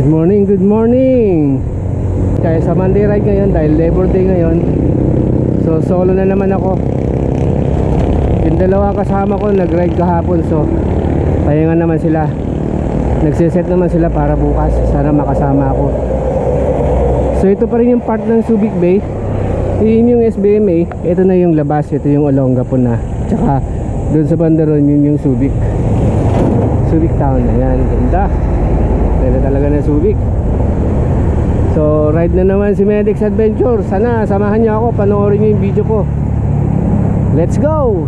Good morning, good morning. Kaya sa Monday ride ngayon dahil Labor Day ngayon. So solo na naman ako. Yung dalawa kasama ko nag-ride kahapon, so pahinga naman sila. Nagsiset naman sila para bukas sana makasama ako. So ito pa rin yung part ng Subic Bay. Yun yung SBMA. Ito na yung labas, ito yung Olongapo na. Tsaka doon sa bandaron yun yung Subic Town. Ayan, ganda. Pwede talaga na Subic. So ride na naman si Medix Adventure. Sana samahan niyo ako, panoorin niyo yung video ko. Let's go!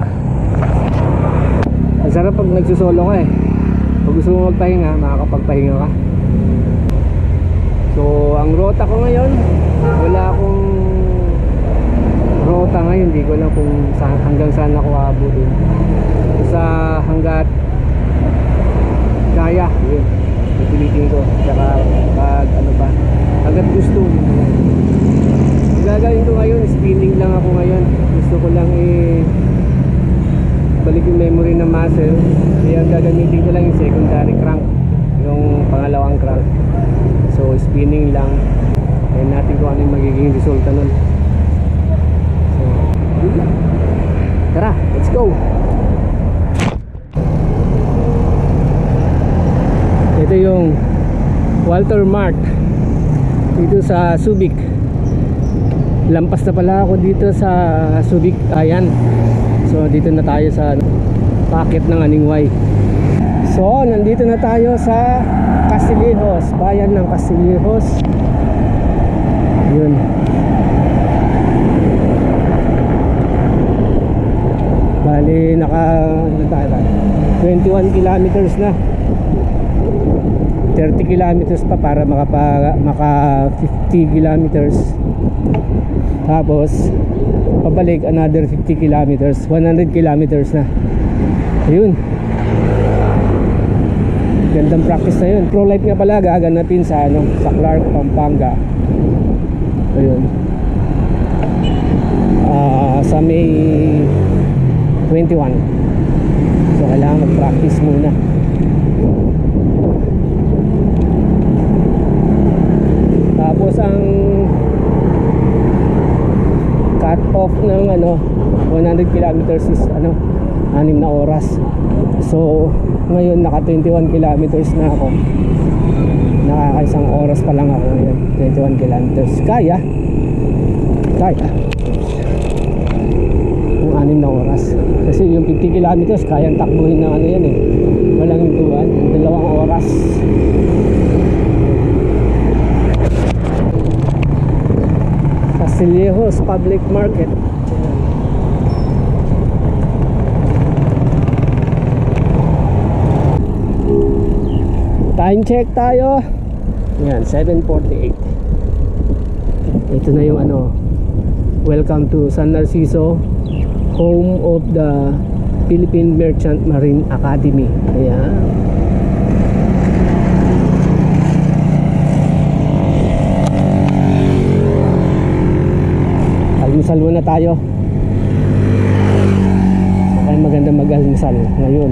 Ang sarap pag nagsusolo ka eh. Pag gusto mo magpahinga, makakapagpahinga ka. So ang rota ko ngayon, wala akong rota ngayon. Hindi ko alam kung hanggang saan ako aabutin. Sa hanggat kaya, yun, pipilitin ko. Tsaka pag ano ba, hanggat gusto. Ang gagawin ko ngayon, spinning lang ako ngayon. Gusto ko lang balik yung memory ng muscle. Kaya gagamitin ko lang yung secondary crank, yung pangalawang crank. So spinning lang. Ayun natin kung ano yung magiging resulta nun. So tara, let's go. Ito yung Walter Mart dito sa Subic. Lampas na pala ako dito sa Subic. Ayan. So dito na tayo sa packet ng Aningway. So nandito na tayo sa Castillejos, bayan ng Castillejos. Yun. Bali naka 21 kilometers na. 30 kilometers pa para maka 50 kilometers. Tapos pabalik another 50 kilometers, 100 kilometers na. Ayun, gandang practice na yun. Pro Life nga pala gaganapin sa sa Clark, Pampanga. Ayun, sa May 21. So kailangan mag-practice muna. Tapos ang cut off ng 100 kilometers is 6 na oras. So ngayon naka 21 kilometers na ako. Nakakaisang oras pa lang ako ngayon. 21 kilometers. Kaya yung 6 na oras. Kasi yung 50 kilometers kayang takbuhin ng yan eh. Walang hintuan, 2 oras. Castillejos Public Market. Time check tayo. Yan, 7:48. Ito na yung welcome to San Narciso, home of the Philippine Merchant Marine Academy. Ayan. Almusal muna tayo. Kaya maganda mag-almusal ngayon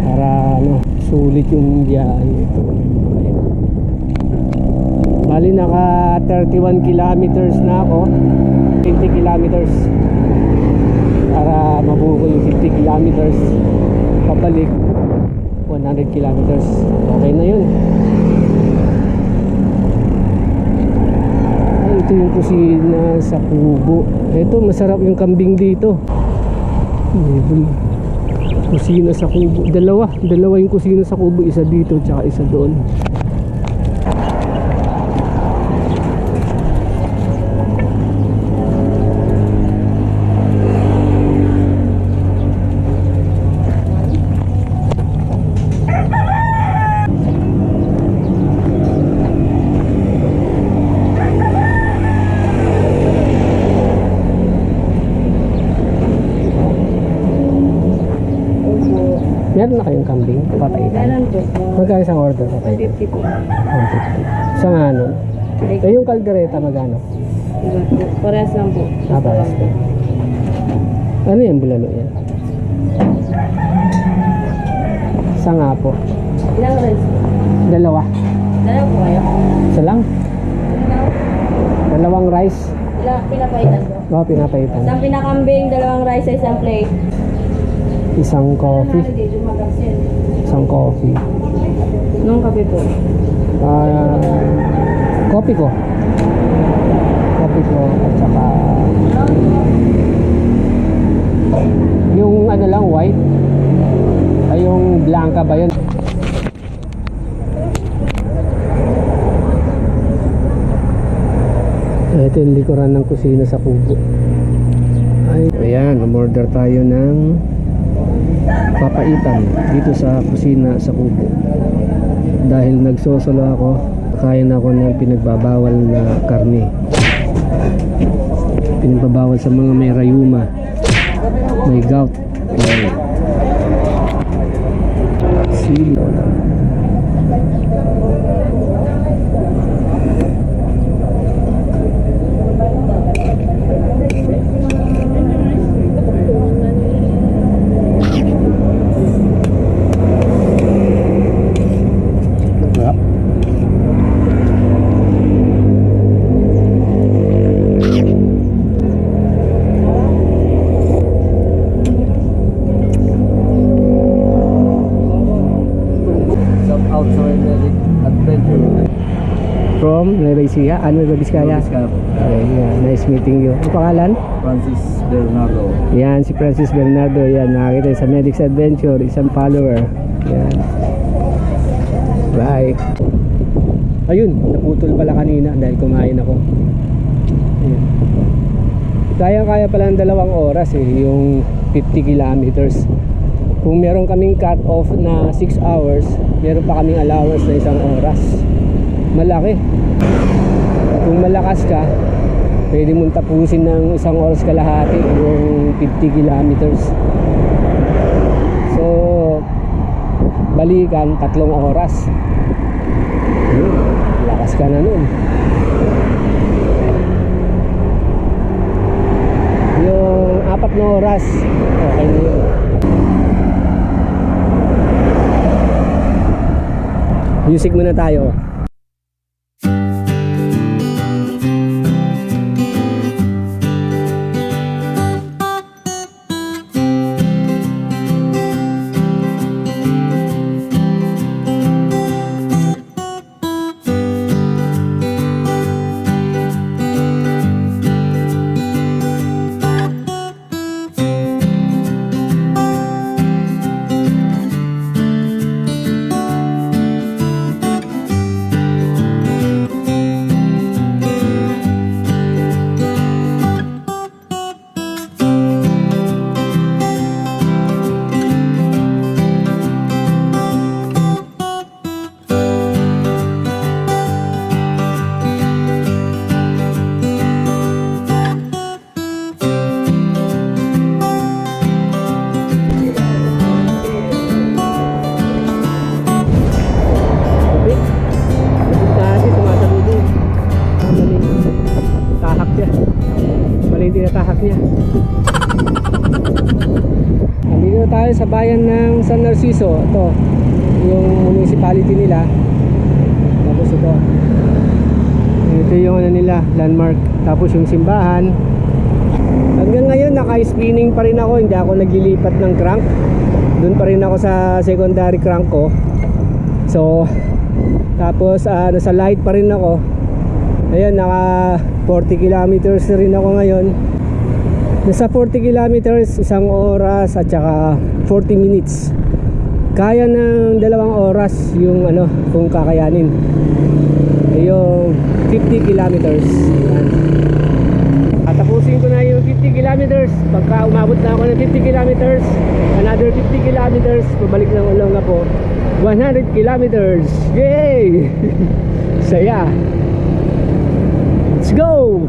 para sulit yung biyahe. Bali naka 31 kilometers na ako. 20 kilometers para mabuo ko yung 50 kilometers. Pabalik 100 kilometers. Okay na yun. Ito yung kusina sa Kubo. Ito masarap yung kambing dito. Kusina sa Kubo. Dalawa yung kusina sa Kubo. Isa dito tsaka isa doon. Meron na kayong kambing? Patay ka? Meron po. Magkano isang order? Patay ka? 150 po. 150. Isang yung kaldereta magano? Iba po. Parehas lang po. Parehas lang. Ano yung bulalo yan? Isa nga po. Ilang rice? Dalawa. Ano po kayo? Isa lang? Dalawang rice? Ilang pinapaitan po? Oo, pinapaitan. Isang pinakambing, dalawang rice sa isang plate. Isang coffee. Isang coffee. Nung kape po? Coffee ko. Coffee ko at saka yung ano lang, white. Ay, yung blanca ba yun? Ito yung likuran ng kusina sa Kubo. Ay, ayan, umorder tayo ng papaitan dito sa kusina sa Kubo. Dahil nagsosolo ako, kaya na ako ng pinagbabawal na karne. Pinagbabawal sa mga may rayuma, may gout, may sili. From Nueva Ecija, Nueva Vizcaya. Okay, yeah, nice meeting you. Ang pangalan? Francis Bernardo. Yan, si Francis Bernardo. Yan, nakakita sa Medics Adventure, isang follower. Yan. Bye. Ayun, naputol pala kanina dahil kumain ako. Ayan. Kaya pala ng 2 oras yung 50 kilometers. Kung meron kaming cut off na 6 hours, meron pa kaming allowance na 1 oras. Malaki. Kung malakas ka, pwede mong tapusin ng 1 oras kalahati yung 50 kilometers. So balikan 3 oras. Lakas ka na nun. Yung 4 na oras, okay na yun. Music muna tayo. Nandito tayo sa bayan ng San Narciso. Ito yung municipality nila. Tapos ito yung ano nila, landmark. Tapos yung simbahan. Hanggang ngayon naka-spinning pa rin ako. Hindi ako naglilipat ng crank. Doon pa rin ako sa secondary crank ko. So tapos nasa light pa rin ako. Ayan, naka 40 kilometers na rin ako ngayon. Nasa 40 kilometers, 1 oras at saka 40 minutes. Kaya ng 2 oras yung ano, kung kakayanin. Yung 50 kilometers. Ayan. At tapusin ko na yung 50 kilometers. Pagka umabot na ako ng 50 kilometers, another 50 kilometers, pabalik ng Olonga po. 100 kilometers. Yay! Saya. Let's go!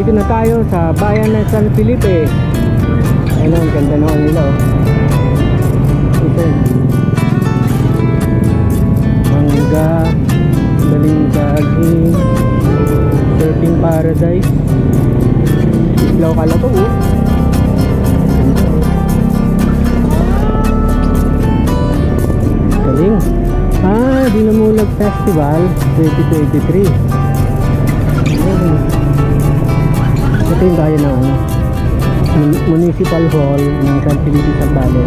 Nandito na tayo sa bayan ng San Felipe. Ayun, ang ganda naman nila oh. Ito Mangga, Balimbaging, Surfing Paradise, Islaw Kalabaw oh. Galing. Dinumulag Festival 2023. Ito yung bayan ng Municipal Hall ng San Felipe Sambales.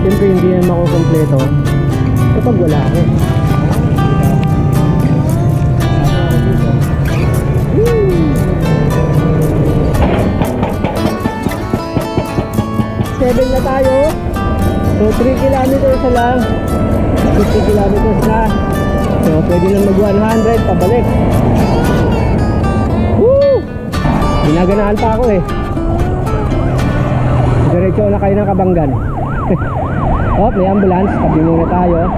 Siyempre hindi yan makukompleto kapag wala ako. Seven na tayo. So 3 kilometers na lang, 50 kilometers na. So pwede na mag 100 pabalik. Woo! Ginaganaan pa ako eh. Diretso na kayo ng Kabanggan. Oh, may ambulance, tabi muna tayo.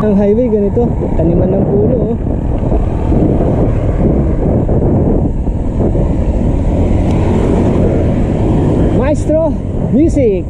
Ang highway ganito, taniman ng puno oh. Maestro, music!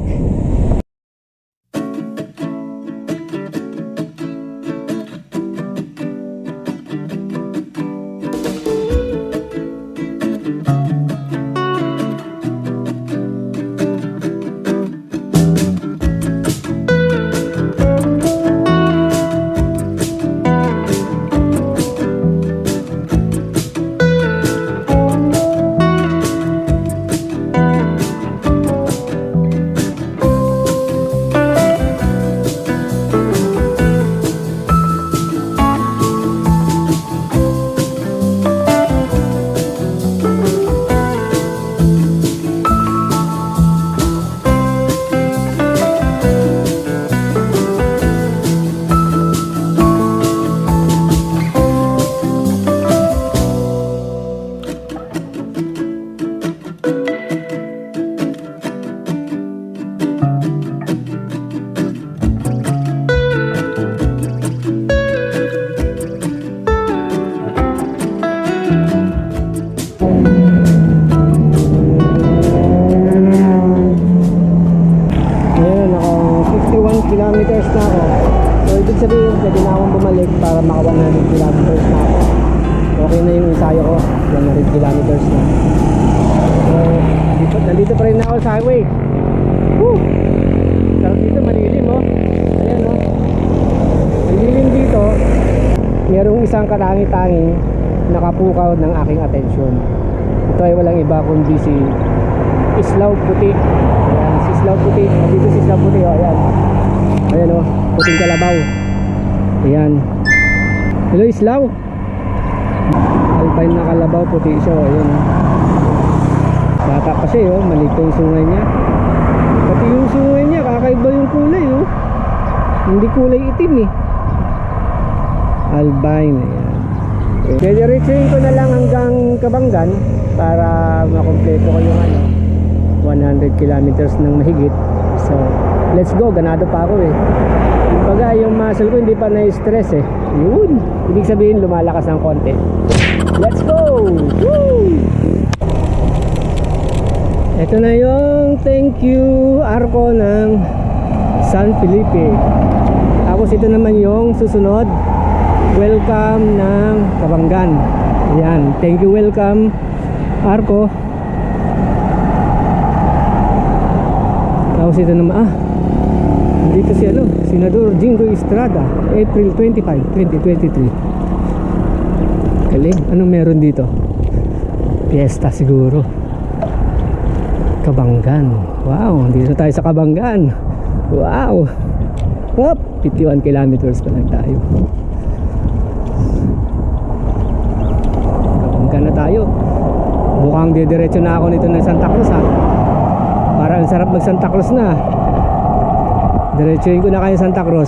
Kilometers na ako. So ibig sabihin pwede na akong bumalik para maka 100 kilometers na ako. Okay na yung ensayo ko, 100 kilometers na. So nandito pa rin na ako sa highway. Woo! So dito malilim oh. Ayan oh. Malilim dito. Merong isang katangi-tanging nakapukaw ng aking atensyon. Ito ay walang iba kundi si Islaw Puti. Ayan, si Islaw Puti. Dito si Islaw Puti oh, ayan. Ayan o, puting kalabaw. Ayan. Hello Islaw. Alpine na kalabaw, puti siya o. Ayan o. Bata pa siya o, maliit yung sungay niya. Pati yung sungay niya, kakaiba yung kulay o. Hindi kulay itim eh. Albine. Ayan. Dediretsuhin ko na lang hanggang Kabanggan para makompleto ko yung 100 kilometers ng mahigit. So let's go, ganado pa ako eh. Kumbaga yung muscle ko hindi pa na-stress eh. Yun, ibig sabihin lumalakas ng konti. Let's go! Woo! Ito na yung thank you arko ng San Felipe. Tapos ito naman yung susunod, welcome ng Kabanggan. Ayan, thank you, welcome arko. Tapos ito naman dito si Senador Jingo Estrada, April 25, 2023. Galing, anong meron dito? Fiesta siguro. Kabanggan. Wow, dito tayo sa Kabanggan. Wow. Hop, 51 kilometers pa lang tayo. Kabanggan na tayo. Mukhang didiretso na ako nito ng Santa Cruz ha. Parang sarap mag Santa Cruz na. Diretsuhin ko na kayo Santa Cruz.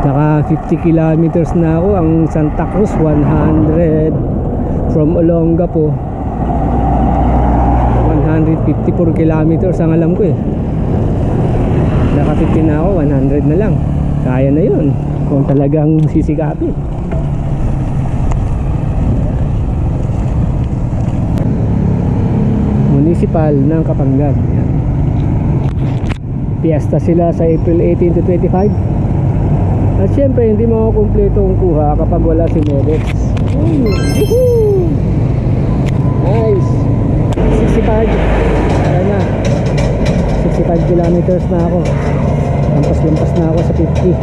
Naka 50 kilometers na ako. Ang Santa Cruz 100 from Olongapo 154 kilometers ang alam ko eh. Naka 50 na ako, 100 na lang. Kaya na yun. kung talagang sisigapin. Municipal ng Kapanggan. Yan. Fiesta sila sa April 18 to 25. At syempre hindi makukumpleto ang kuha kapag wala si Medex. Woohoo! Nice. 65. Kaya na. 65 kilometers na ako. Lampas na ako sa 50.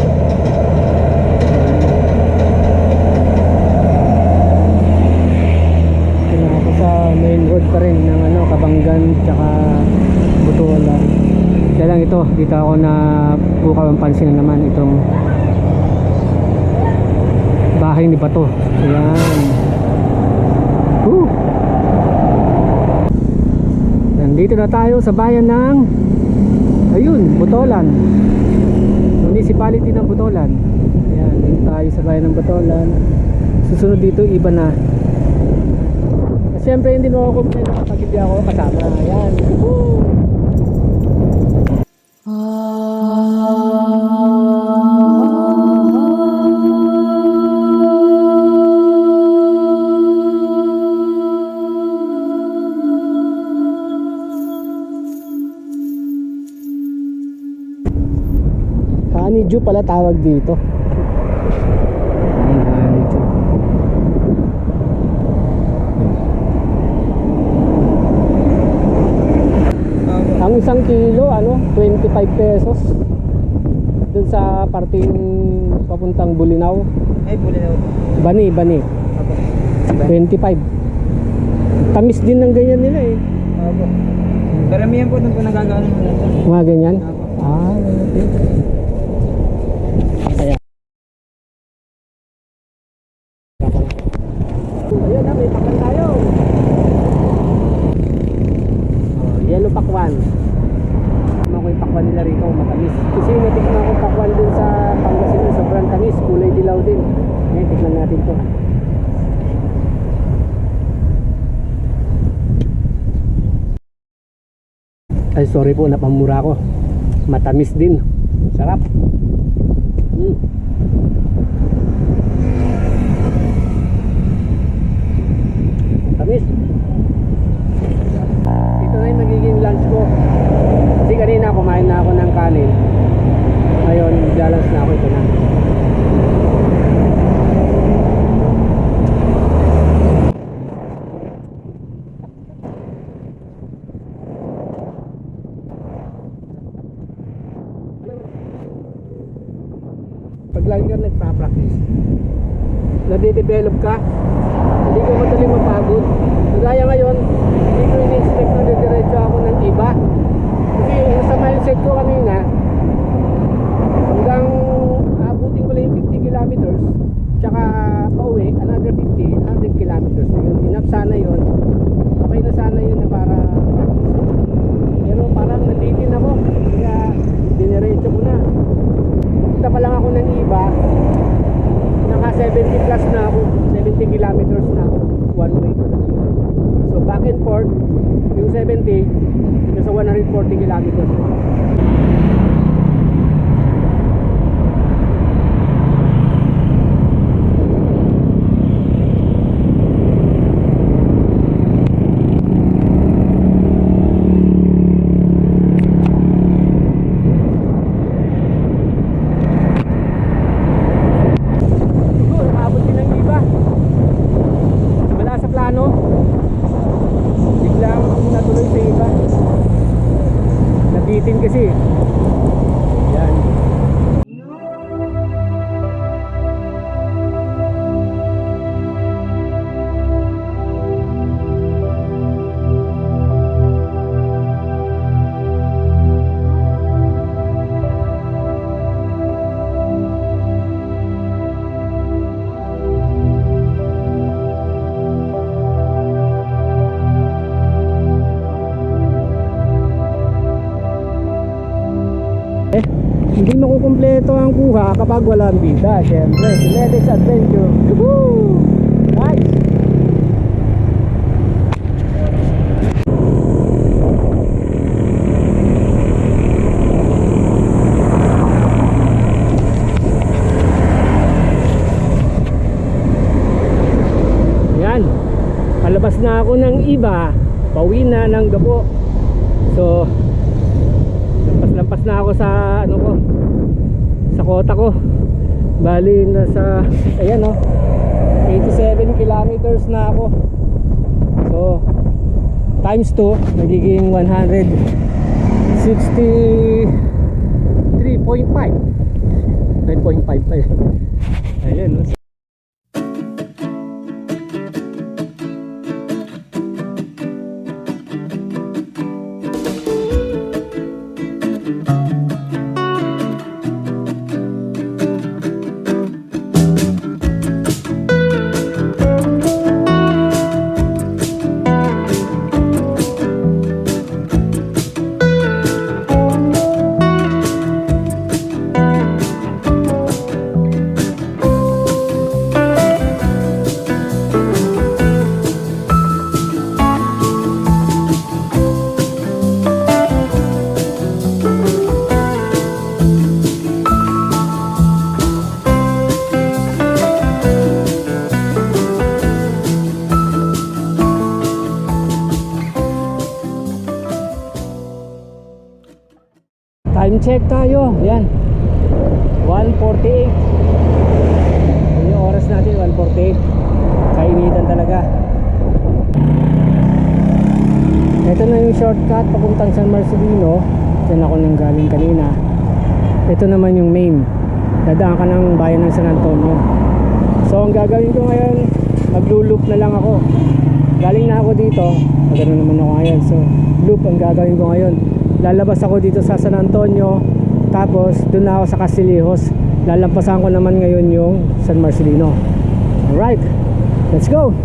Kaya ako sa main road pa rin ng Kabanggan tsaka Butuolan. Kaya lang ito, dito ako na bukaw ang pansin na naman itong bahay ni Bato. Ayan. Woo! Nandito na tayo sa bayan ng Butuolan. Municipality ng Butuolan. Ayan, dito tayo sa bayan ng Butuolan. Susunod dito iba na. Siyempre hindi mo ako kumpleto kapag hindi ako kasama. Ayan. Woo! Honeydew pala tawag dito. Honeydew. Ang isang kilo 25 pesos. Doon sa parting papuntang Bulinaw. Ay, Bulinaw. Bani. Apo. 25. Tamis din ng ganyan nila eh. Apo. Karamihan po doon po nagagawa ng ano. Mga ganyan? Apo. Okay. Ayan. Ayan na, may pakwan tayo. Yellow pakwan. Ano ko yung pakwan nila rito, matamis. Kasi natikman ko pakwan din sa Pangasinan, sobrang tamis, kulay dilaw din. Ngayon, tignan natin to. Ay, sorry po, napamura ko. Matamis din. Sarap. Tamis. Ito na yung magiging lunch ko. Kasi kanina kumain na ako ng kanin. Ngayon, balance na ako. Ito na. Pag lagi ka nagpa-practice, nade-develop ka, hindi ka madaling mapagod. Kagaya ngayon, hindi ko in-expect na diretso ako ng iba. Kasi yung sa mindset ko kanina, hanggang abutin ko lang yung 50 kilometers, tsaka pauwi, another 100 kilometers na yun. Enough sana yun. Okay na sana yun na para pero parang natitin ako. Kaya dinerecho ko na. Punta pa lang ako ng iba, naka 70 plus na ako, 70 kilometers na ako, one way. So back and forth, yung 70, nasa 140 kilometers. Kasi yan. Hindi makukumpleto ang kuha kapag walang bida. Siyempre, Medex Adventure. Woohoo! Nice! Lalabas na ako ng iba, pauwi na ng Gabo. So lampas na ako sa ano ko, sa kota ko. Bali nasa ayan 87 kilometers na ako. So times 2 nagiging 163.5 9.5 pa yun. Ayun time check tayo. Yan 1:48. Yun yung oras natin, 1:48. Kainitan talaga. Ito na yung shortcut papuntang San Marcelino. Diyan ako nang galing kanina. Ito naman yung main. Dadaan ka ng bayan ng San Antonio. So ang gagawin ko ngayon, maglo-loop na lang ako. Galing na ako dito, magano naman ako ngayon. So loop ang gagawin ko ngayon. Lalabas ako dito sa San Antonio, tapos doon na ako sa Castillejos. Lalampasan ko naman ngayon yung San Marcelino. Alright, let's go!